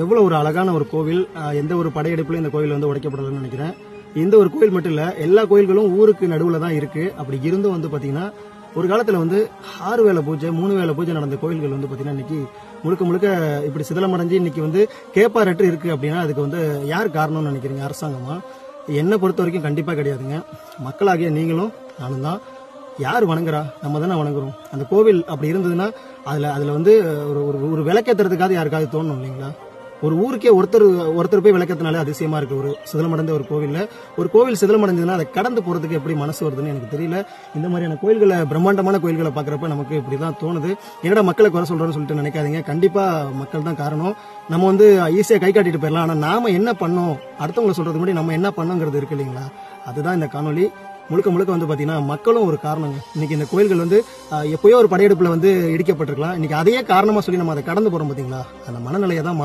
எவ்வளவு ஒரு அழகான ஒரு கோவில். எந்த ஒரு படையெடுப்புலையும் இந்த கோவில் வந்து உடைக்கப்படலன்னு நினைக்கிறேன். இந்த ஒரு கோவில் மட்டும் இல்ல, எல்லா கோயில்களும் ஊருக்கு நடுவுல தான் இருக்கு. அப்படி இருந்தும் வந்து பாத்தீங்கன்னா ஒரு காலத்துல வந்து 6 வேளை பூஜை 3 வேளை பூஜை நடந்த கோயில்கள் வந்து பாத்தீங்கன்னா இன்னைக்கு முழுக்க முழுக்க இப்படி சிதலமடைஞ்சு இன்னைக்கு வந்து கேப்பாரற்று இருக்கு. அப்படின்னா அதுக்கு வந்து யார் காரணம்னு நினைக்கிறீங்க? அரசாங்கமா? என்னை பொறுத்த வரைக்கும் கண்டிப்பா கிடையாதுங்க. மக்களாகிய நீங்களும் நானும் தான். யார் வணங்குறா? நம்ம தானே வணங்குறோம். அந்த கோவில் அப்படி இருந்ததுன்னா அதுல வந்து ஒரு விளக்கேத்துறதுக்காக யாருக்காவது தோணும் இல்லைங்களா? ஒரு ஊருக்கே ஒருத்தர் போய் விளக்கத்தினாலே அதிசயமா இருக்கு. ஒரு சிதலமடைந்த ஒரு கோவில்ல ஒரு கோவில் சிதலமடைஞ்சதுன்னா அதை கடந்து போறதுக்கு எப்படி மனசு வருதுன்னு எனக்கு தெரியல. இந்த மாதிரியான கோயில்களை, பிரம்மாண்டமான கோயில்களை பாக்குறப்ப நமக்கு இப்படிதான் தோணுது. என்னடா மக்களை குறை சொல்றோம்னு சொல்லிட்டு நினைக்காதீங்க. கண்டிப்பா மக்கள் தான் காரணம். நம்ம வந்து ஈஸியா கை காட்டிட்டு போயிடலாம். ஆனா நாம என்ன பண்ணோம், அடுத்தவங்களை சொல்றதுக்கு முன்னாடி நம்ம என்ன பண்ணோங்கிறது இருக்கு இல்லைங்களா? அதுதான் இந்த காணொலி. முழுக்க முழுக்க வந்து பாத்தீங்கன்னா மக்களும் ஒரு காரணங்க. இன்னைக்கு இந்த கோயில்கள் வந்து எப்பயோ ஒரு படையெடுப்புல வந்து இடிக்கப்பட்டிருக்கலாம். இன்னைக்கு அதையே காரணமா சொல்லி நம்ம அதை கடந்து போறோம் பாத்தீங்களா? அந்த மனநிலையை தான்